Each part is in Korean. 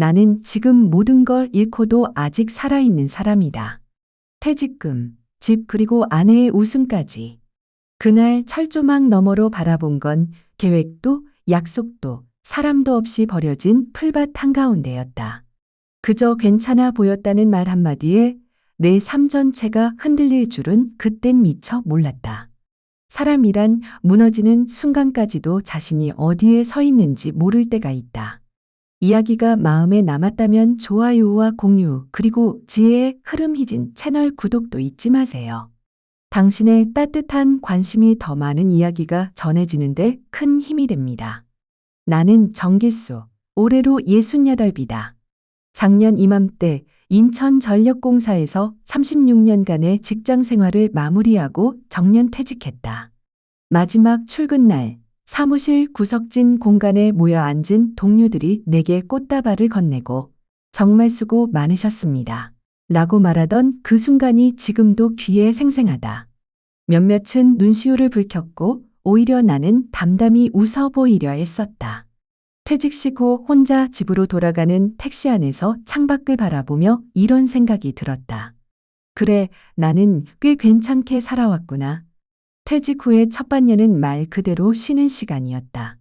나는 지금 모든 걸 잃고도 아직 살아있는 사람이다. 퇴직금, 집 그리고 아내의 웃음까지. 그날 철조망 너머로 바라본 건 계획도 약속도 사람도 없이 버려진 풀밭 한가운데였다. 그저 괜찮아 보였다는 말 한마디에 내 삶 전체가 흔들릴 줄은 그땐 미처 몰랐다. 사람이란 무너지는 순간까지도 자신이 어디에 서 있는지 모를 때가 있다. 이야기가 마음에 남았다면 좋아요와 공유 그리고 지혜의 흐름 희진 채널 구독도 잊지 마세요. 당신의 따뜻한 관심이 더 많은 이야기가 전해지는데 큰 힘이 됩니다. 나는 정길수, 올해로 68이다. 작년 이맘때 인천전력공사에서 36년간의 직장 생활을 마무리하고 정년 퇴직했다. 마지막 출근 날 사무실 구석진 공간에 모여 앉은 동료들이 내게 꽃다발을 건네고 정말 수고 많으셨습니다. 라고 말하던 그 순간이 지금도 귀에 생생하다. 몇몇은 눈시울을 붉혔고 오히려 나는 담담히 웃어 보이려 애썼다. 퇴직식 후 혼자 집으로 돌아가는 택시 안에서 창밖을 바라보며 이런 생각이 들었다. 그래, 나는 꽤 괜찮게 살아왔구나. 퇴직 후의 첫 반년은 말 그대로 쉬는 시간이었다.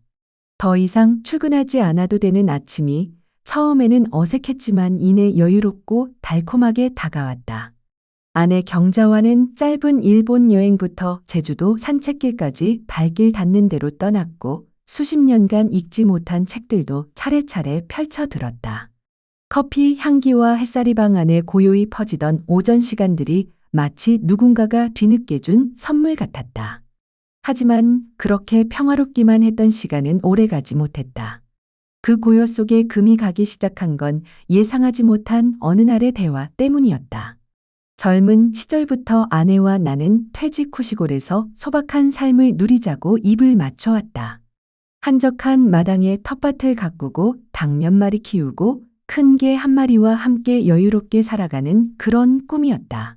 더 이상 출근하지 않아도 되는 아침이 처음에는 어색했지만 이내 여유롭고 달콤하게 다가왔다. 아내 경자와는 짧은 일본 여행부터 제주도 산책길까지 발길 닿는 대로 떠났고 수십 년간 읽지 못한 책들도 차례차례 펼쳐들었다. 커피 향기와 햇살이 방 안에 고요히 퍼지던 오전 시간들이 마치 누군가가 뒤늦게 준 선물 같았다. 하지만 그렇게 평화롭기만 했던 시간은 오래가지 못했다. 그 고요 속에 금이 가기 시작한 건 예상하지 못한 어느 날의 대화 때문이었다. 젊은 시절부터 아내와 나는 퇴직 후 시골에서 소박한 삶을 누리자고 입을 맞춰왔다. 한적한 마당에 텃밭을 가꾸고 닭 몇 마리 키우고 큰 개 한 마리와 함께 여유롭게 살아가는 그런 꿈이었다.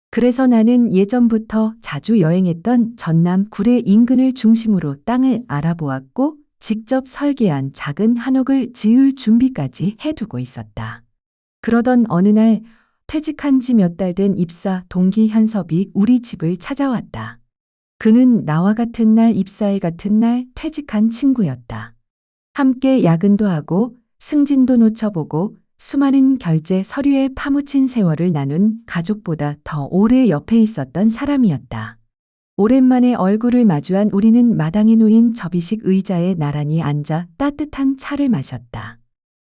그래서 나는 예전부터 자주 여행했던 전남 구례 인근을 중심으로 땅을 알아보았고 직접 설계한 작은 한옥을 지을 준비까지 해두고 있었다. 그러던 어느 날 퇴직한 지 몇 달 된 입사 동기 현섭이 우리 집을 찾아왔다. 그는 나와 같은 날 입사해 같은 날 퇴직한 친구였다. 함께 야근도 하고 승진도 놓쳐보고 수많은 결제 서류에 파묻힌 세월을 나눈 가족보다 더 오래 옆에 있었던 사람이었다. 오랜만에 얼굴을 마주한 우리는 마당에 놓인 접이식 의자에 나란히 앉아 따뜻한 차를 마셨다.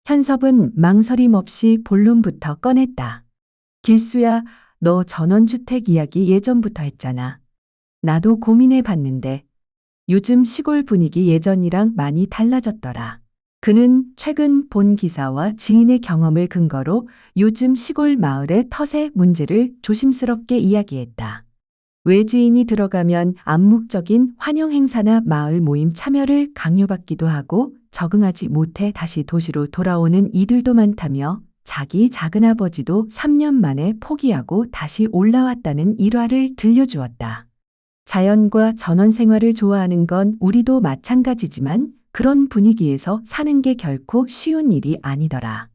현섭은 망설임 없이 본론부터 꺼냈다. 길수야, 너 전원주택 이야기 예전부터 했잖아. 나도 고민해 봤는데 요즘 시골 분위기 예전이랑 많이 달라졌더라. 그는 최근 본 기사와 지인의 경험을 근거로 요즘 시골 마을의 텃세 문제를 조심스럽게 이야기했다. 외지인이 들어가면 암묵적인 환영 행사나 마을 모임 참여를 강요받기도 하고 적응하지 못해 다시 도시로 돌아오는 이들도 많다며 자기 작은아버지도 3년 만에 포기하고 다시 올라왔다는 일화를 들려주었다. 자연과 전원 생활을 좋아하는 건 우리도 마찬가지지만 그런 분위기에서 사는 게 결코 쉬운 일이 아니더라.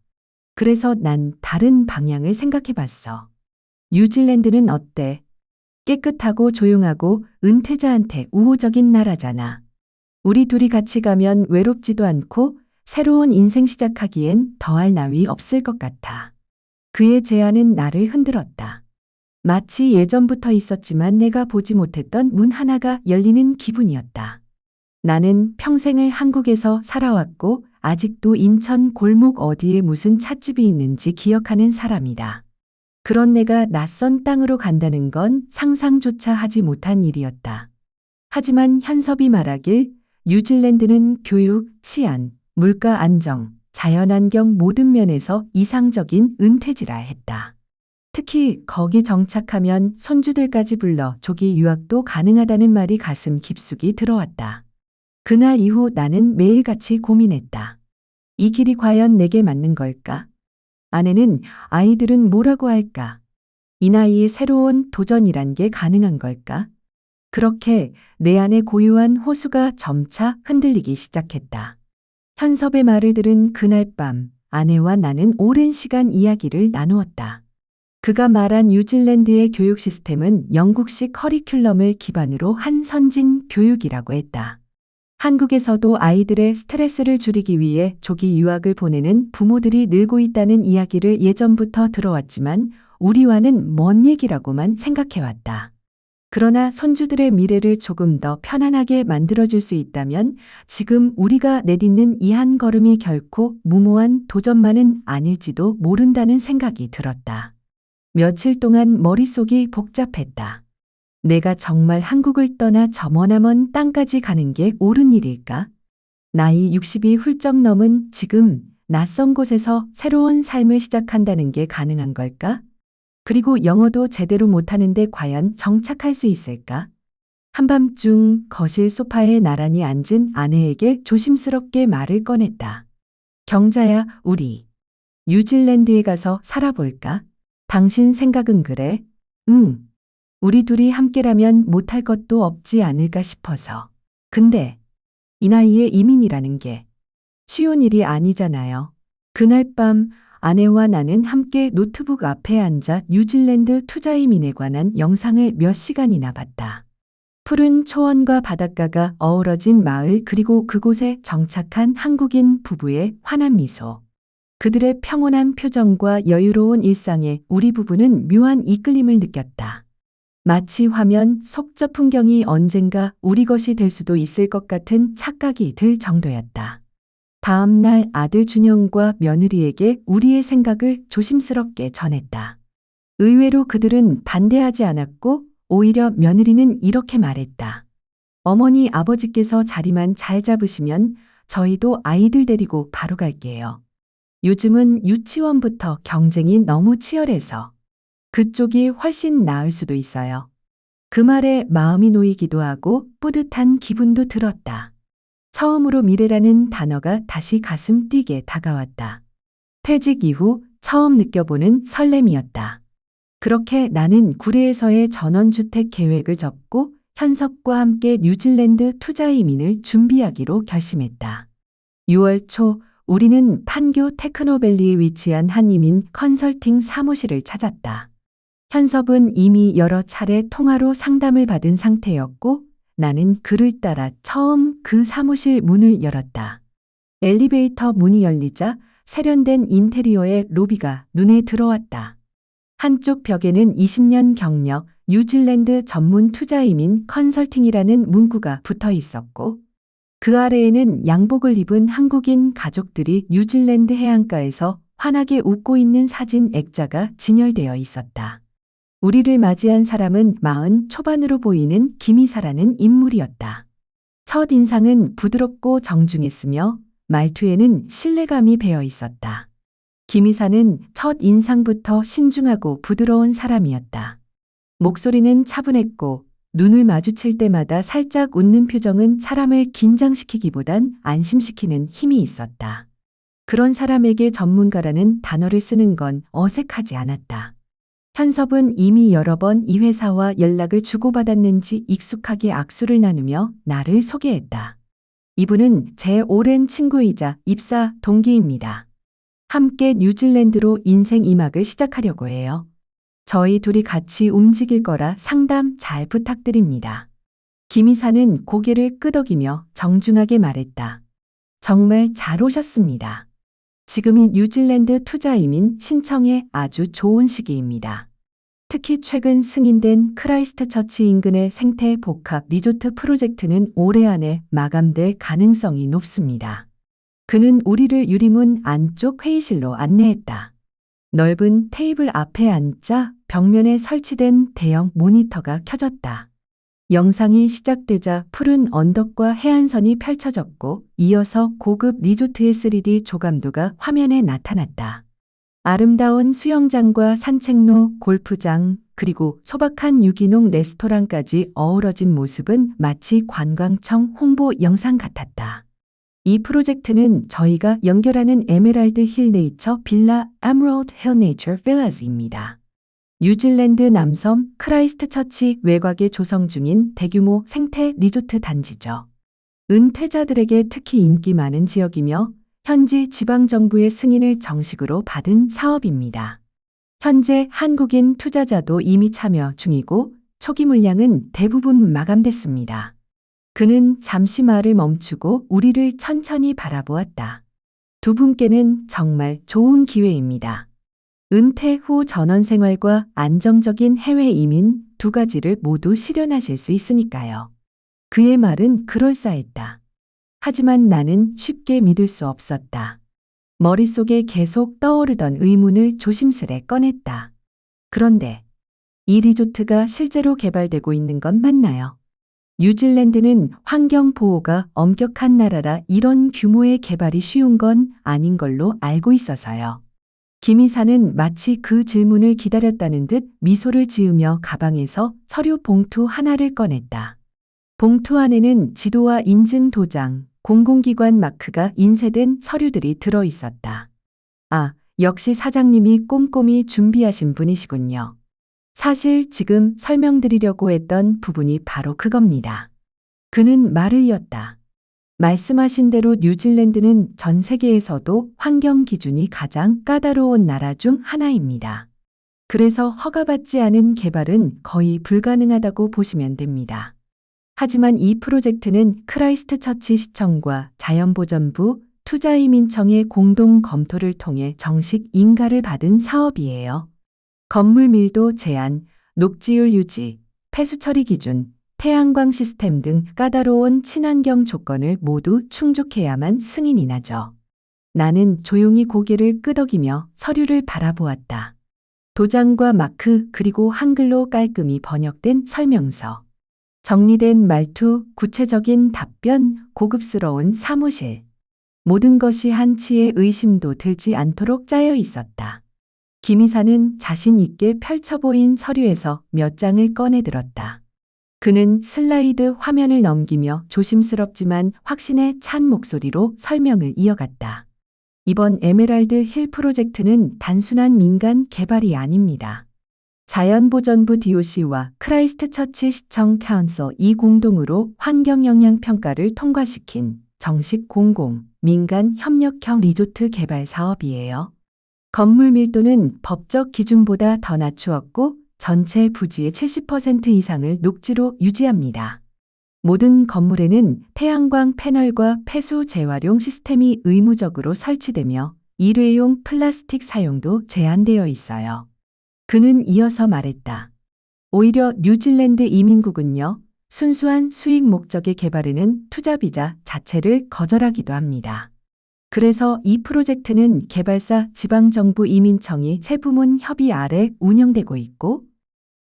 그래서 난 다른 방향을 생각해 봤어. 뉴질랜드는 어때? 깨끗하고 조용하고 은퇴자한테 우호적인 나라잖아. 우리 둘이 같이 가면 외롭지도 않고 새로운 인생 시작하기엔 더할 나위 없을 것 같아. 그의 제안은 나를 흔들었다. 마치 예전부터 있었지만 내가 보지 못했던 문 하나가 열리는 기분이었다. 나는 평생을 한국에서 살아왔고 아직도 인천 골목 어디에 무슨 찻집이 있는지 기억하는 사람이다. 그런 내가 낯선 땅으로 간다는 건 상상조차 하지 못한 일이었다. 하지만 현섭이 말하길 뉴질랜드는 교육, 치안, 물가 안정, 자연환경 모든 면에서 이상적인 은퇴지라 했다. 특히 거기 정착하면 손주들까지 불러 조기 유학도 가능하다는 말이 가슴 깊숙이 들어왔다. 그날 이후 나는 매일같이 고민했다. 이 길이 과연 내게 맞는 걸까? 아내는 아이들은 뭐라고 할까? 이 나이에 새로운 도전이란 게 가능한 걸까? 그렇게 내 안의 고유한 호수가 점차 흔들리기 시작했다. 현섭의 말을 들은 그날 밤 아내와 나는 오랜 시간 이야기를 나누었다. 그가 말한 뉴질랜드의 교육 시스템은 영국식 커리큘럼을 기반으로 한 선진 교육이라고 했다. 한국에서도 아이들의 스트레스를 줄이기 위해 조기 유학을 보내는 부모들이 늘고 있다는 이야기를 예전부터 들어왔지만 우리와는 먼 얘기라고만 생각해왔다. 그러나 손주들의 미래를 조금 더 편안하게 만들어줄 수 있다면 지금 우리가 내딛는 이 한 걸음이 결코 무모한 도전만은 아닐지도 모른다는 생각이 들었다. 며칠 동안 머릿속이 복잡했다. 내가 정말 한국을 떠나 저 머나먼 땅까지 가는 게 옳은 일일까? 나이 60이 훌쩍 넘은 지금 낯선 곳에서 새로운 삶을 시작한다는 게 가능한 걸까? 그리고 영어도 제대로 못하는데 과연 정착할 수 있을까? 한밤중 거실 소파에 나란히 앉은 아내에게 조심스럽게 말을 꺼냈다. 경자야, 우리 뉴질랜드에 가서 살아볼까? 당신 생각은 그래? 응. 우리 둘이 함께라면 못할 것도 없지 않을까 싶어서. 근데 이 나이에 이민이라는 게 쉬운 일이 아니잖아요. 그날 밤 아내와 나는 함께 노트북 앞에 앉아 뉴질랜드 투자 이민에 관한 영상을 몇 시간이나 봤다. 푸른 초원과 바닷가가 어우러진 마을 그리고 그곳에 정착한 한국인 부부의 환한 미소. 그들의 평온한 표정과 여유로운 일상에 우리 부부는 묘한 이끌림을 느꼈다. 마치 화면 속 저 풍경이 언젠가 우리 것이 될 수도 있을 것 같은 착각이 들 정도였다. 다음 날 아들 준영과 며느리에게 우리의 생각을 조심스럽게 전했다. 의외로 그들은 반대하지 않았고 오히려 며느리는 이렇게 말했다. 어머니 아버지께서 자리만 잘 잡으시면 저희도 아이들 데리고 바로 갈게요. 요즘은 유치원부터 경쟁이 너무 치열해서 그쪽이 훨씬 나을 수도 있어요. 그 말에 마음이 놓이기도 하고 뿌듯한 기분도 들었다. 처음으로 미래라는 단어가 다시 가슴 뛰게 다가왔다. 퇴직 이후 처음 느껴보는 설렘이었다. 그렇게 나는 구례에서의 전원주택 계획을 접고 현석과 함께 뉴질랜드 투자 이민을 준비하기로 결심했다. 6월 초 우리는 판교 테크노밸리에 위치한 한 이민 컨설팅 사무실을 찾았다. 현섭은 이미 여러 차례 통화로 상담을 받은 상태였고 나는 그를 따라 처음 그 사무실 문을 열었다. 엘리베이터 문이 열리자 세련된 인테리어의 로비가 눈에 들어왔다. 한쪽 벽에는 20년 경력 뉴질랜드 전문 투자 이민 컨설팅이라는 문구가 붙어 있었고 그 아래에는 양복을 입은 한국인 가족들이 뉴질랜드 해안가에서 환하게 웃고 있는 사진 액자가 진열되어 있었다. 우리를 맞이한 사람은 40 초반으로 보이는 김이사라는 인물이었다. 첫 인상은 부드럽고 정중했으며 말투에는 신뢰감이 배어 있었다. 김이사는 첫 인상부터 신중하고 부드러운 사람이었다. 목소리는 차분했고 눈을 마주칠 때마다 살짝 웃는 표정은 사람을 긴장시키기보단 안심시키는 힘이 있었다. 그런 사람에게 전문가라는 단어를 쓰는 건 어색하지 않았다. 현섭은 이미 여러 번 이 회사와 연락을 주고받았는지 익숙하게 악수를 나누며 나를 소개했다. 이분은 제 오랜 친구이자 입사 동기입니다. 함께 뉴질랜드로 인생 2막을 시작하려고 해요. 저희 둘이 같이 움직일 거라 상담 잘 부탁드립니다. 김이사는 고개를 끄덕이며 정중하게 말했다. 정말 잘 오셨습니다. 지금이 뉴질랜드 투자 이민 신청에 아주 좋은 시기입니다. 특히 최근 승인된 크라이스트처치 인근의 생태 복합 리조트 프로젝트는 올해 안에 마감될 가능성이 높습니다. 그는 우리를 유리문 안쪽 회의실로 안내했다. 넓은 테이블 앞에 앉자 벽면에 설치된 대형 모니터가 켜졌다. 영상이 시작되자 푸른 언덕과 해안선이 펼쳐졌고 이어서 고급 리조트의 3D 조감도가 화면에 나타났다. 아름다운 수영장과 산책로, 골프장, 그리고 소박한 유기농 레스토랑까지 어우러진 모습은 마치 관광청 홍보 영상 같았다. 이 프로젝트는 저희가 연결하는 에메랄드 힐 네이처 빌라 에메랄드 힐 네이처 빌라즈입니다. 뉴질랜드 남섬 크라이스트처치 외곽에 조성 중인 대규모 생태 리조트 단지죠. 은퇴자들에게 특히 인기 많은 지역이며 현지 지방정부의 승인을 정식으로 받은 사업입니다. 현재 한국인 투자자도 이미 참여 중이고 초기 물량은 대부분 마감됐습니다. 그는 잠시 말을 멈추고 우리를 천천히 바라보았다. 두 분께는 정말 좋은 기회입니다. 은퇴 후 전원 생활과 안정적인 해외 이민 두 가지를 모두 실현하실 수 있으니까요. 그의 말은 그럴싸했다. 하지만 나는 쉽게 믿을 수 없었다. 머릿속에 계속 떠오르던 의문을 조심스레 꺼냈다. 그런데 이 리조트가 실제로 개발되고 있는 건 맞나요? 뉴질랜드는 환경 보호가 엄격한 나라라 이런 규모의 개발이 쉬운 건 아닌 걸로 알고 있어서요. 김 이사는 마치 그 질문을 기다렸다는 듯 미소를 지으며 가방에서 서류 봉투 하나를 꺼냈다. 봉투 안에는 지도와 인증 도장, 공공기관 마크가 인쇄된 서류들이 들어 있었다. 아, 역시 사장님이 꼼꼼히 준비하신 분이시군요. 사실 지금 설명드리려고 했던 부분이 바로 그겁니다. 그는 말을 이었다. 말씀하신 대로 뉴질랜드는 전 세계에서도 환경 기준이 가장 까다로운 나라 중 하나입니다. 그래서 허가받지 않은 개발은 거의 불가능하다고 보시면 됩니다. 하지만 이 프로젝트는 크라이스트처치 시청과 자연보전부, 투자이민청의 공동 검토를 통해 정식 인가를 받은 사업이에요. 건물 밀도 제한, 녹지율 유지, 폐수 처리 기준, 태양광 시스템 등 까다로운 친환경 조건을 모두 충족해야만 승인이 나죠. 나는 조용히 고개를 끄덕이며 서류를 바라보았다. 도장과 마크 그리고 한글로 깔끔히 번역된 설명서. 정리된 말투, 구체적인 답변, 고급스러운 사무실. 모든 것이 한치의 의심도 들지 않도록 짜여 있었다. 김 이사는 자신 있게 펼쳐 보인 서류에서 몇 장을 꺼내 들었다. 그는 슬라이드 화면을 넘기며 조심스럽지만 확신에 찬 목소리로 설명을 이어갔다. 이번 에메랄드 힐 프로젝트는 단순한 민간 개발이 아닙니다. 자연보전부 DOC와 크라이스트처치 시청 카운슬 이 공동으로 환경영향평가를 통과시킨 정식 공공, 민간 협력형 리조트 개발 사업이에요. 건물 밀도는 법적 기준보다 더 낮추었고 전체 부지의 70% 이상을 녹지로 유지합니다. 모든 건물에는 태양광 패널과 폐수 재활용 시스템이 의무적으로 설치되며 일회용 플라스틱 사용도 제한되어 있어요. 그는 이어서 말했다. 오히려 뉴질랜드 이민국은요, 순수한 수익 목적의 개발에는 투자 비자 자체를 거절하기도 합니다. 그래서 이 프로젝트는 개발사 지방정부 이민청이 세 부문 협의 아래 운영되고 있고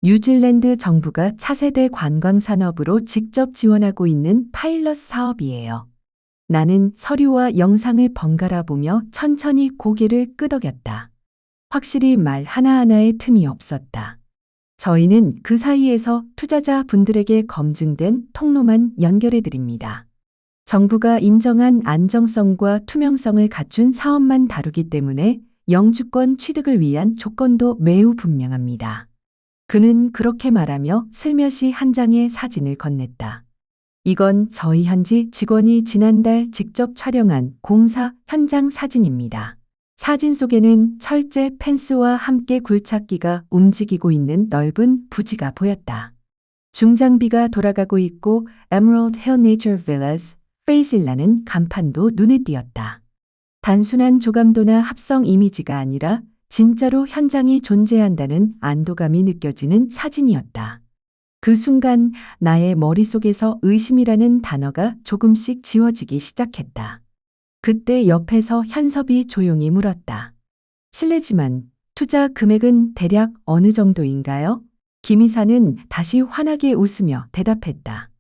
뉴질랜드 정부가 차세대 관광산업으로 직접 지원하고 있는 파일럿 사업이에요. 나는 서류와 영상을 번갈아 보며 천천히 고개를 끄덕였다. 확실히 말 하나하나에 틈이 없었다. 저희는 그 사이에서 투자자 분들에게 검증된 통로만 연결해 드립니다. 정부가 인정한 안정성과 투명성을 갖춘 사업만 다루기 때문에 영주권 취득을 위한 조건도 매우 분명합니다. 그는 그렇게 말하며 슬며시 한 장의 사진을 건넸다. 이건 저희 현지 직원이 지난달 직접 촬영한 공사 현장 사진입니다. 사진 속에는 철제 펜스와 함께 굴착기가 움직이고 있는 넓은 부지가 보였다. 중장비가 돌아가고 있고 Emerald Hill Nature Villas, 페이실라는 간판도 눈에 띄었다. 단순한 조감도나 합성 이미지가 아니라 진짜로 현장이 존재한다는 안도감이 느껴지는 사진이었다. 그 순간 나의 머릿속에서 의심이라는 단어가 조금씩 지워지기 시작했다. 그때 옆에서 현섭이 조용히 물었다. 실례지만 투자 금액은 대략 어느 정도인가요? 김 이사는 다시 환하게 웃으며 대답했다.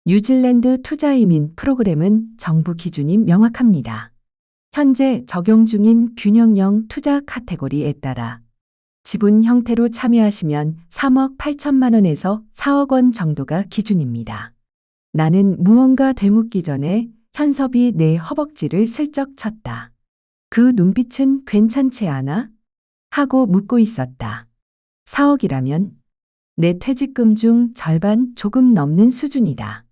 뉴질랜드 투자이민 프로그램은 정부 기준이 명확합니다. 현재 적용 중인 균형형 투자 카테고리에 따라 지분 형태로 참여하시면 3억 8천만 원에서 4억 원 정도가 기준입니다. 나는 무언가 되묻기 전에 현섭이 내 허벅지를 슬쩍 쳤다. 그 눈빛은 괜찮지 않아? 하고 묻고 있었다. 4억이라면 내 퇴직금 중 절반 조금 넘는 수준이다.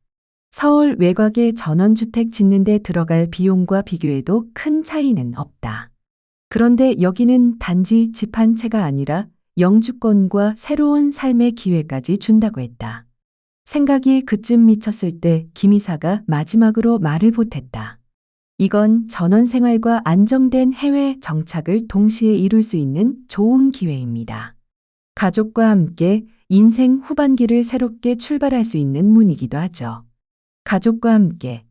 서울 외곽의 전원주택 짓는 데 들어갈 비용과 비교해도 큰 차이는 없다. 그런데 여기는 단지 집 한 채가 아니라 영주권과 새로운 삶의 기회까지 준다고 했다. 생각이 그쯤 미쳤을 때 김이사가 마지막으로 말을 보탰다. 이건 전원 생활과 안정된 해외 정착을 동시에 이룰 수 있는 좋은 기회입니다. 가족과 함께 인생 후반기를 새롭게 출발할 수 있는 문이기도 하죠. 가족과 함께.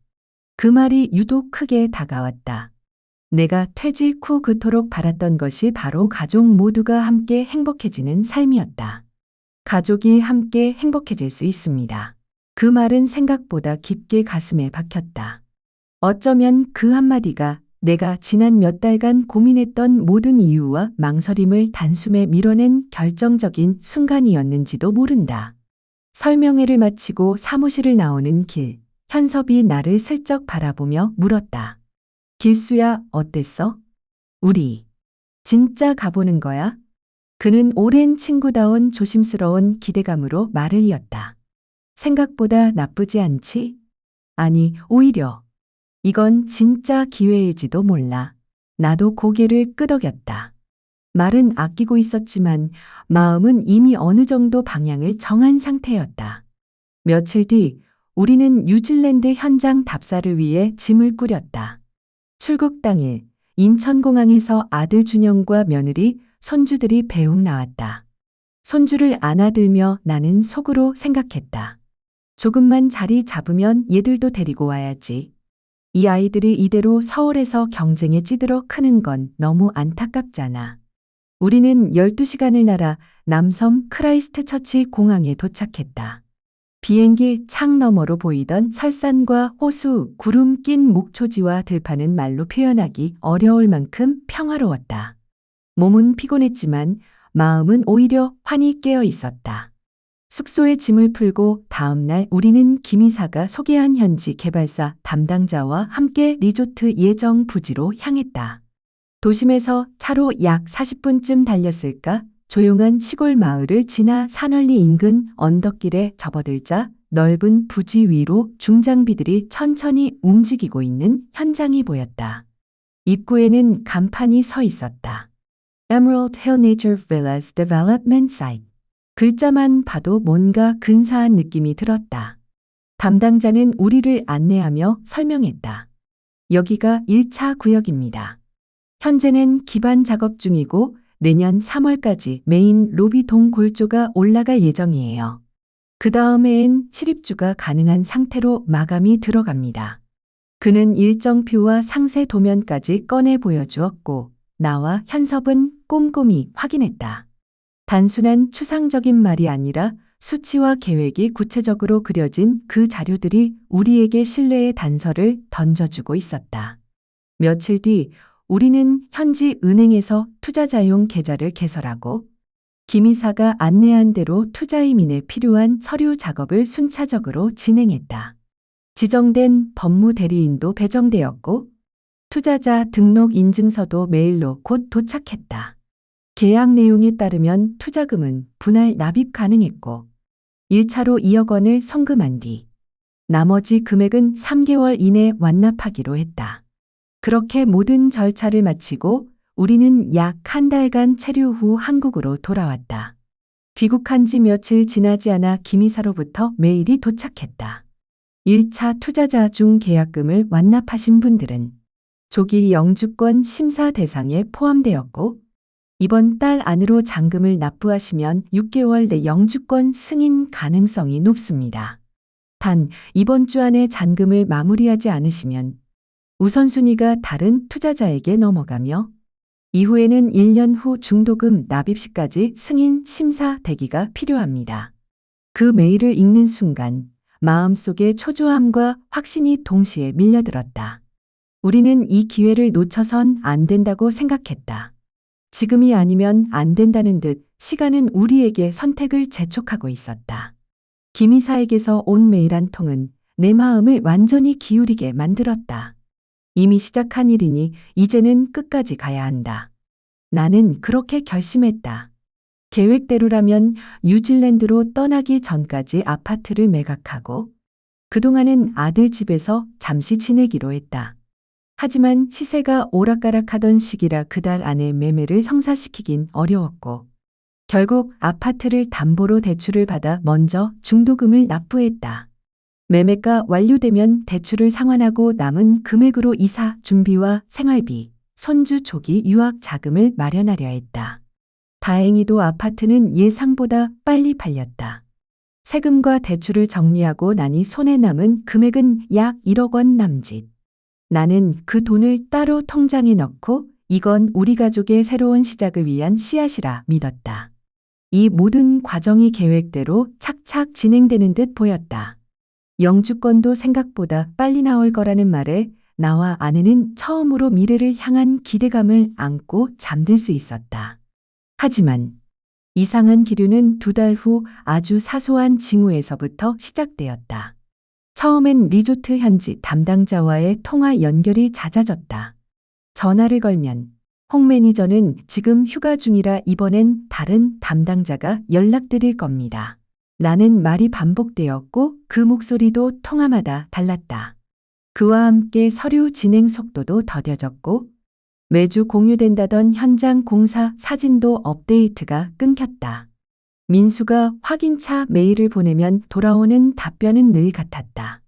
그 말이 유독 크게 다가왔다. 내가 퇴직 후 그토록 바랐던 것이 바로 가족 모두가 함께 행복해지는 삶이었다. 가족이 함께 행복해질 수 있습니다. 그 말은 생각보다 깊게 가슴에 박혔다. 어쩌면 그 한마디가 내가 지난 몇 달간 고민했던 모든 이유와 망설임을 단숨에 밀어낸 결정적인 순간이었는지도 모른다. 설명회를 마치고 사무실을 나오는 길, 현섭이 나를 슬쩍 바라보며 물었다. 길수야, 어땠어? 우리 진짜 가보는 거야? 그는 오랜 친구다운 조심스러운 기대감으로 말을 이었다. 생각보다 나쁘지 않지? 아니, 오히려. 이건 진짜 기회일지도 몰라. 나도 고개를 끄덕였다. 말은 아끼고 있었지만 마음은 이미 어느 정도 방향을 정한 상태였다. 며칠 뒤 우리는 뉴질랜드 현장 답사를 위해 짐을 꾸렸다. 출국 당일 인천공항에서 아들 준영과 며느리, 손주들이 배웅 나왔다. 손주를 안아들며 나는 속으로 생각했다. 조금만 자리 잡으면 얘들도 데리고 와야지. 이 아이들이 이대로 서울에서 경쟁에 찌들어 크는 건 너무 안타깝잖아. 우리는 12시간을 날아 남섬 크라이스트처치 공항에 도착했다. 비행기 창 너머로 보이던 설산과 호수, 구름 낀 목초지와 들판은 말로 표현하기 어려울 만큼 평화로웠다. 몸은 피곤했지만 마음은 오히려 환히 깨어 있었다. 숙소에 짐을 풀고 다음 날 우리는 김이사가 소개한 현지 개발사 담당자와 함께 리조트 예정 부지로 향했다. 도심에서 차로 약 40분쯤 달렸을까? 조용한 시골 마을을 지나 산월리 인근 언덕길에 접어들자 넓은 부지 위로 중장비들이 천천히 움직이고 있는 현장이 보였다. 입구에는 간판이 서 있었다. Emerald Hill Nature Villas Development Site. 글자만 봐도 뭔가 근사한 느낌이 들었다. 담당자는 우리를 안내하며 설명했다. 여기가 1차 구역입니다. 현재는 기반 작업 중이고 내년 3월까지 메인 로비 동 골조가 올라갈 예정이에요. 그 다음에는 출입주가 가능한 상태로 마감이 들어갑니다. 그는 일정표와 상세 도면까지 꺼내 보여주었고 나와 현섭은 꼼꼼히 확인했다. 단순한 추상적인 말이 아니라 수치와 계획이 구체적으로 그려진 그 자료들이 우리에게 신뢰의 단서를 던져주고 있었다. 며칠 뒤 우리는 현지 은행에서 투자자용 계좌를 개설하고 김이사가 안내한 대로 투자이민에 필요한 서류 작업을 순차적으로 진행했다. 지정된 법무 대리인도 배정되었고 투자자 등록 인증서도 메일로 곧 도착했다. 계약 내용에 따르면 투자금은 분할 납입 가능했고 1차로 2억 원을 송금한 뒤 나머지 금액은 3개월 이내 완납하기로 했다. 그렇게 모든 절차를 마치고 우리는 약 한 달간 체류 후 한국으로 돌아왔다. 귀국한 지 며칠 지나지 않아 김이사로부터 메일이 도착했다. 1차 투자자 중 계약금을 완납하신 분들은 조기 영주권 심사 대상에 포함되었고 이번 달 안으로 잔금을 납부하시면 6개월 내 영주권 승인 가능성이 높습니다. 단 이번 주 안에 잔금을 마무리하지 않으시면 우선순위가 다른 투자자에게 넘어가며 이후에는 1년 후 중도금 납입 시까지 승인 심사 대기가 필요합니다. 그 메일을 읽는 순간 마음속에 초조함과 확신이 동시에 밀려들었다. 우리는 이 기회를 놓쳐선 안 된다고 생각했다. 지금이 아니면 안 된다는 듯 시간은 우리에게 선택을 재촉하고 있었다. 김이사에게서 온 메일 한 통은 내 마음을 완전히 기울이게 만들었다. 이미 시작한 일이니 이제는 끝까지 가야 한다. 나는 그렇게 결심했다. 계획대로라면 뉴질랜드로 떠나기 전까지 아파트를 매각하고 그동안은 아들 집에서 잠시 지내기로 했다. 하지만 시세가 오락가락하던 시기라 그달 안에 매매를 성사시키긴 어려웠고 결국 아파트를 담보로 대출을 받아 먼저 중도금을 납부했다. 매매가 완료되면 대출을 상환하고 남은 금액으로 이사 준비와 생활비, 손주 조기 유학 자금을 마련하려 했다. 다행히도 아파트는 예상보다 빨리 팔렸다. 세금과 대출을 정리하고 나니 손에 남은 금액은 약 1억 원 남짓. 나는 그 돈을 따로 통장에 넣고 이건 우리 가족의 새로운 시작을 위한 씨앗이라 믿었다. 이 모든 과정이 계획대로 착착 진행되는 듯 보였다. 영주권도 생각보다 빨리 나올 거라는 말에 나와 아내는 처음으로 미래를 향한 기대감을 안고 잠들 수 있었다. 하지만 이상한 기류는 2달 후 아주 사소한 징후에서부터 시작되었다. 처음엔 리조트 현지 담당자와의 통화 연결이 잦아졌다. 전화를 걸면 홍 매니저는 지금 휴가 중이라 이번엔 다른 담당자가 연락드릴 겁니다. 라는 말이 반복되었고 그 목소리도 통화마다 달랐다. 그와 함께 서류 진행 속도도 더뎌졌고 매주 공유된다던 현장 공사 사진도 업데이트가 끊겼다. 민수가 확인차 메일을 보내면 돌아오는 답변은 늘 같았다.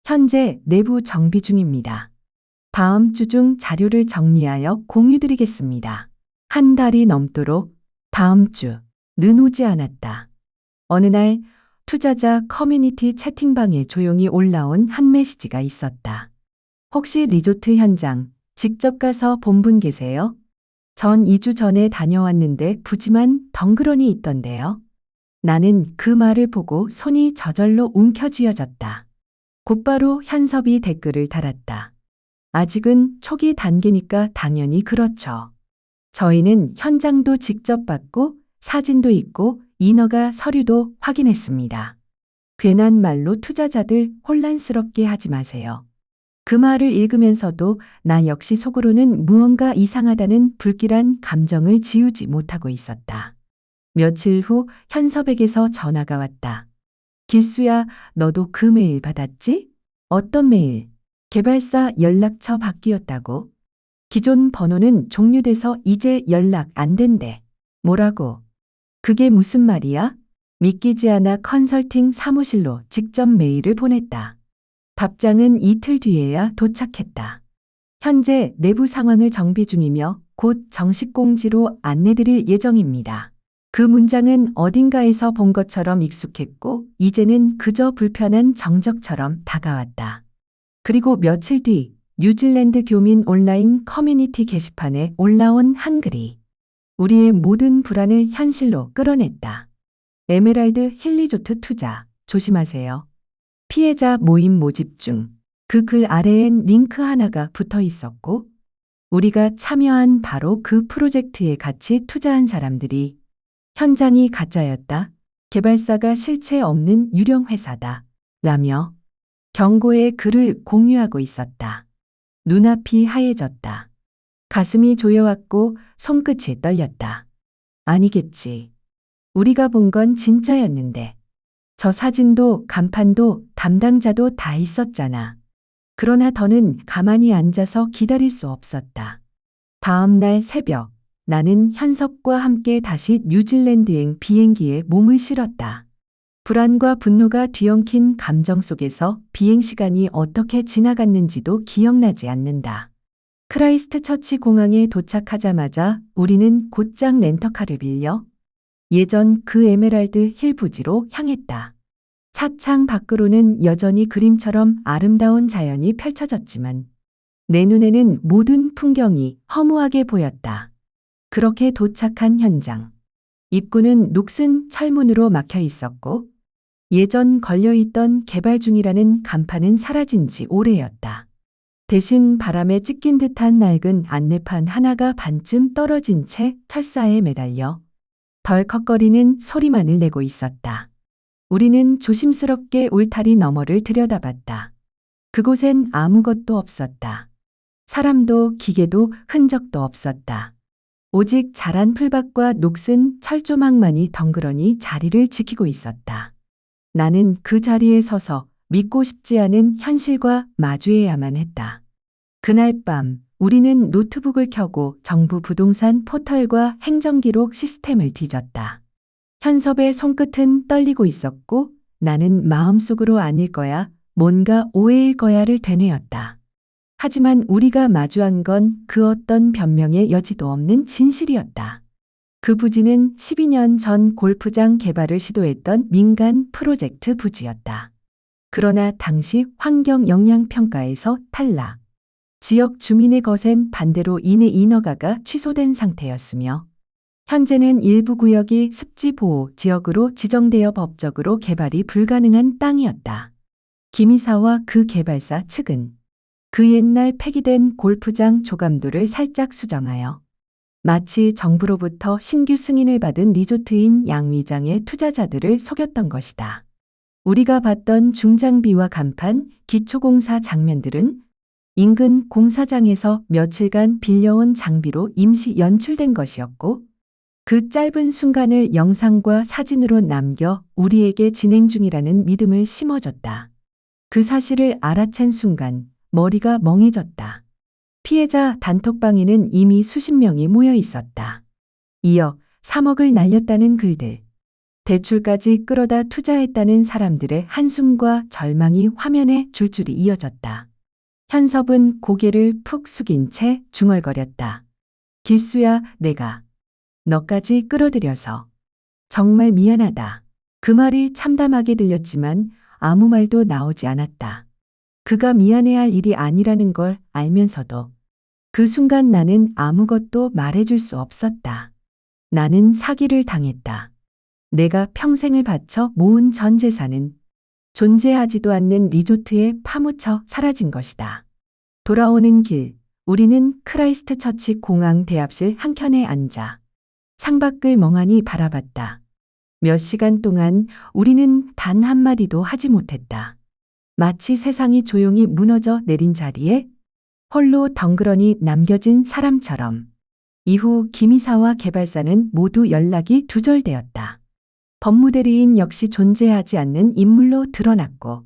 현재 내부 정비 중입니다. 다음 주 중 자료를 정리하여 공유드리겠습니다. 한 달이 넘도록 다음 주는 오지 않았다. 어느 날 투자자 커뮤니티 채팅방에 조용히 올라온 한 메시지가 있었다. 혹시 리조트 현장 직접 가서 본 분 계세요? 전 2주 전에 다녀왔는데 부지만 덩그러니 있던데요. 나는 그 말을 보고 손이 저절로 움켜쥐어졌다. 곧바로 현섭이 댓글을 달았다. 아직은 초기 단계니까 당연히 그렇죠. 저희는 현장도 직접 봤고 사진도 있고 인허가 서류도 확인했습니다. 괜한 말로 투자자들 혼란스럽게 하지 마세요. 그 말을 읽으면서도 나 역시 속으로는 무언가 이상하다는 불길한 감정을 지우지 못하고 있었다. 며칠 후 현섭에게서 전화가 왔다. 길수야, 너도 그 메일 받았지? 어떤 메일? 개발사 연락처 바뀌었다고. 기존 번호는 종료돼서 이제 연락 안 된대. 뭐라고? 그게 무슨 말이야? 믿기지 않아 컨설팅 사무실로 직접 메일을 보냈다. 답장은 이틀 뒤에야 도착했다. 현재 내부 상황을 정비 중이며 곧 정식 공지로 안내드릴 예정입니다. 그 문장은 어딘가에서 본 것처럼 익숙했고 이제는 그저 불편한 정적처럼 다가왔다. 그리고 며칠 뒤 뉴질랜드 교민 온라인 커뮤니티 게시판에 올라온 한글이 우리의 모든 불안을 현실로 끌어냈다. 에메랄드 힐리조트 투자 조심하세요. 피해자 모임 모집 중. 그 글 아래엔 링크 하나가 붙어 있었고 우리가 참여한 바로 그 프로젝트에 같이 투자한 사람들이 현장이 가짜였다. 개발사가 실체 없는 유령 회사다. 라며 경고의 글을 공유하고 있었다. 눈앞이 하얘졌다. 가슴이 조여왔고 손끝이 떨렸다. 아니겠지. 우리가 본 건 진짜였는데. 저 사진도 간판도 담당자도 다 있었잖아. 그러나 더는 가만히 앉아서 기다릴 수 없었다. 다음 날 새벽, 나는 현섭과 함께 다시 뉴질랜드행 비행기에 몸을 실었다. 불안과 분노가 뒤엉킨 감정 속에서 비행 시간이 어떻게 지나갔는지도 기억나지 않는다. 크라이스트처치 공항에 도착하자마자 우리는 곧장 렌터카를 빌려 예전 그 에메랄드 힐 부지로 향했다. 차창 밖으로는 여전히 그림처럼 아름다운 자연이 펼쳐졌지만 내 눈에는 모든 풍경이 허무하게 보였다. 그렇게 도착한 현장. 입구는 녹슨 철문으로 막혀 있었고 예전 걸려있던 개발 중이라는 간판은 사라진 지 오래였다. 대신 바람에 찢긴 듯한 낡은 안내판 하나가 반쯤 떨어진 채 철사에 매달려 덜컥거리는 소리만을 내고 있었다. 우리는 조심스럽게 울타리 너머를 들여다봤다. 그곳엔 아무것도 없었다. 사람도 기계도 흔적도 없었다. 오직 자란 풀밭과 녹슨 철조망만이 덩그러니 자리를 지키고 있었다. 나는 그 자리에 서서 믿고 싶지 않은 현실과 마주해야만 했다. 그날 밤 우리는 노트북을 켜고 정부 부동산 포털과 행정기록 시스템을 뒤졌다. 현섭의 손끝은 떨리고 있었고 나는 마음속으로 아닐 거야, 뭔가 오해일 거야를 되뇌었다. 하지만 우리가 마주한 건 그 어떤 변명의 여지도 없는 진실이었다. 그 부지는 12년 전 골프장 개발을 시도했던 민간 프로젝트 부지였다. 그러나 당시 환경영향평가에서 탈락. 지역 주민의 거센 반대로 이내 인허가가 취소된 상태였으며 현재는 일부 구역이 습지보호 지역으로 지정되어 법적으로 개발이 불가능한 땅이었다. 김 이사와 그 개발사 측은 그 옛날 폐기된 골프장 조감도를 살짝 수정하여 마치 정부로부터 신규 승인을 받은 리조트인 양위장의 투자자들을 속였던 것이다. 우리가 봤던 중장비와 간판, 기초공사 장면들은 인근 공사장에서 며칠간 빌려온 장비로 임시 연출된 것이었고 그 짧은 순간을 영상과 사진으로 남겨 우리에게 진행 중이라는 믿음을 심어줬다. 그 사실을 알아챈 순간 머리가 멍해졌다. 피해자 단톡방에는 이미 수십 명이 모여 있었다. 이어 3억을 날렸다는 글들, 대출까지 끌어다 투자했다는 사람들의 한숨과 절망이 화면에 줄줄이 이어졌다. 현섭은 고개를 푹 숙인 채 중얼거렸다. 길수야, 내가 너까지 끌어들여서 정말 미안하다. 그 말이 참담하게 들렸지만 아무 말도 나오지 않았다. 그가 미안해할 일이 아니라는 걸 알면서도 그 순간 나는 아무것도 말해줄 수 없었다. 나는 사기를 당했다. 내가 평생을 바쳐 모은 전 재산은 존재하지도 않는 리조트에 파묻혀 사라진 것이다. 돌아오는 길, 우리는 크라이스트 처치 공항 대합실 한켠에 앉아 창밖을 멍하니 바라봤다. 몇 시간 동안 우리는 단 한마디도 하지 못했다. 마치 세상이 조용히 무너져 내린 자리에 홀로 덩그러니 남겨진 사람처럼. 이후 김 이사와 개발사는 모두 연락이 두절되었다. 법무대리인 역시 존재하지 않는 인물로 드러났고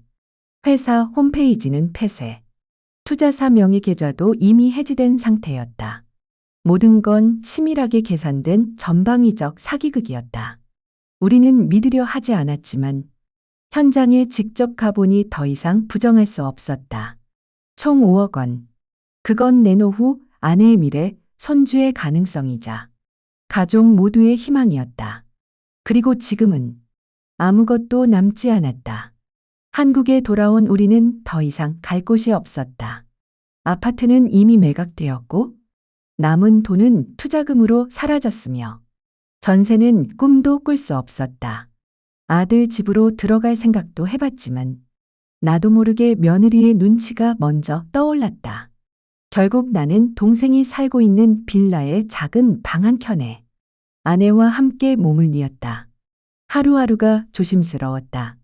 회사 홈페이지는 폐쇄. 투자사 명의 계좌도 이미 해지된 상태였다. 모든 건 치밀하게 계산된 전방위적 사기극이었다. 우리는 믿으려 하지 않았지만 현장에 직접 가보니 더 이상 부정할 수 없었다. 총 5억 원. 그건 내 노후, 아내의 미래, 손주의 가능성이자 가족 모두의 희망이었다. 그리고 지금은 아무것도 남지 않았다. 한국에 돌아온 우리는 더 이상 갈 곳이 없었다. 아파트는 이미 매각되었고 남은 돈은 투자금으로 사라졌으며 전세는 꿈도 꿀 수 없었다. 아들 집으로 들어갈 생각도 해봤지만 나도 모르게 며느리의 눈치가 먼저 떠올랐다. 결국 나는 동생이 살고 있는 빌라의 작은 방 한켠에 아내와 함께 몸을 뉘었다. 하루하루가 조심스러웠다.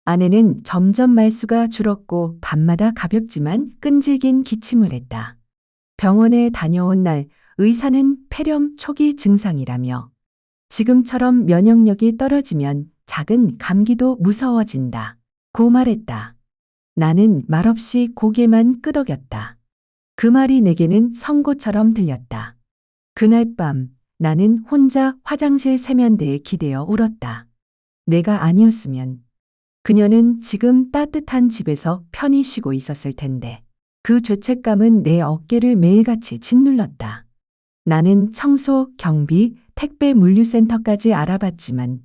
아내는 점점 말수가 줄었고 밤마다 가볍지만 끈질긴 기침을 했다. 병원에 다녀온 날 의사는 폐렴 초기 증상이라며 지금처럼 면역력이 떨어지면 작은 감기도 무서워진다. 고 말했다. 나는 말없이 고개만 끄덕였다. 그 말이 내게는 선고처럼 들렸다. 그날 밤 나는 혼자 화장실 세면대에 기대어 울었다. 내가 아니었으면 그녀는 지금 따뜻한 집에서 편히 쉬고 있었을 텐데 그 죄책감은 내 어깨를 매일같이 짓눌렀다. 나는 청소, 경비, 택배 물류센터까지 알아봤지만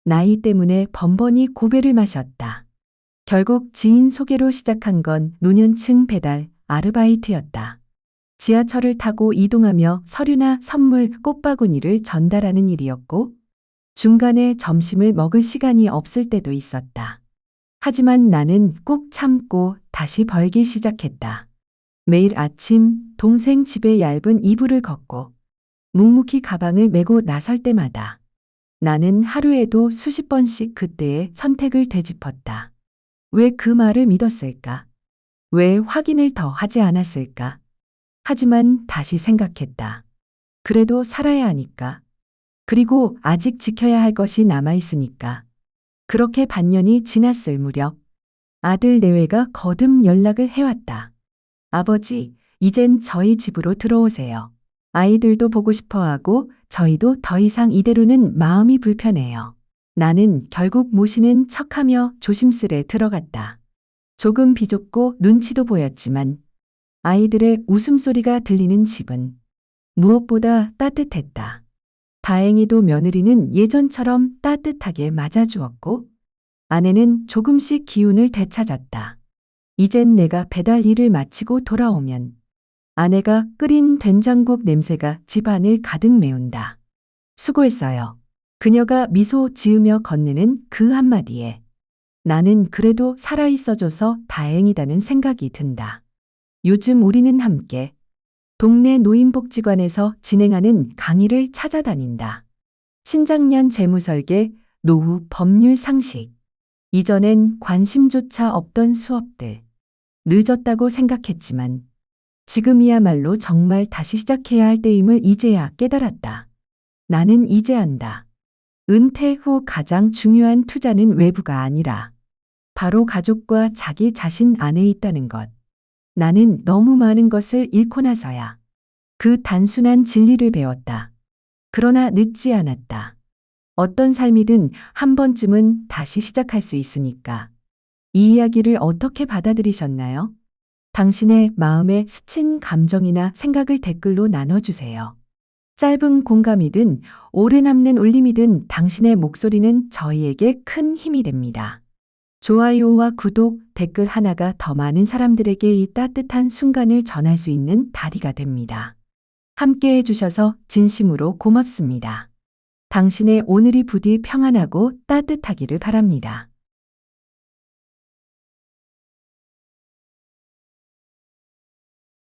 나이 때문에 번번이 고배를 마셨다. 결국 지인 소개로 시작한 건 노년층 배달 아르바이트였다. 지하철을 타고 이동하며 서류나 선물, 꽃바구니를 전달하는 일이었고 중간에 점심을 먹을 시간이 없을 때도 있었다. 하지만 나는 꾹 참고 다시 벌기 시작했다. 매일 아침 동생 집에 얇은 이불을 걷고 묵묵히 가방을 메고 나설 때마다 나는 하루에도 수십 번씩 그때의 선택을 되짚었다. 왜 그 말을 믿었을까? 왜 확인을 더 하지 않았을까? 하지만 다시 생각했다. 그래도 살아야 하니까. 그리고 아직 지켜야 할 것이 남아있으니까. 그렇게 반년이 지났을 무렵 아들 내외가 거듭 연락을 해왔다. 아버지, 이젠 저희 집으로 들어오세요. 아이들도 보고 싶어 하고 저희도 더 이상 이대로는 마음이 불편해요. 나는 결국 모시는 척하며 조심스레 들어갔다. 조금 비좁고 눈치도 보였지만 아이들의 웃음소리가 들리는 집은 무엇보다 따뜻했다. 다행히도 며느리는 예전처럼 따뜻하게 맞아주었고 아내는 조금씩 기운을 되찾았다. 이젠 내가 배달 일을 마치고 돌아오면 아내가 끓인 된장국 냄새가 집안을 가득 메운다. 수고했어요. 그녀가 미소 지으며 건네는 그 한마디에 나는 그래도 살아있어줘서 다행이다는 생각이 든다. 요즘 우리는 함께 동네 노인복지관에서 진행하는 강의를 찾아다닌다. 신장년 재무설계, 노후 법률 상식. 이전엔 관심조차 없던 수업들. 늦었다고 생각했지만 지금이야말로 정말 다시 시작해야 할 때임을 이제야 깨달았다. 나는 이제 안다. 은퇴 후 가장 중요한 투자는 외부가 아니라 바로 가족과 자기 자신 안에 있다는 것. 나는 너무 많은 것을 잃고 나서야 그 단순한 진리를 배웠다. 그러나 늦지 않았다. 어떤 삶이든 한 번쯤은 다시 시작할 수 있으니까. 이 이야기를 어떻게 받아들이셨나요? 당신의 마음에 스친 감정이나 생각을 댓글로 나눠주세요. 짧은 공감이든 오래 남는 울림이든 당신의 목소리는 저희에게 큰 힘이 됩니다. 좋아요와 구독, 댓글 하나가 더 많은 사람들에게 이 따뜻한 순간을 전할 수 있는 다리가 됩니다. 함께 해주셔서 진심으로 고맙습니다. 당신의 오늘이 부디 평안하고 따뜻하기를 바랍니다.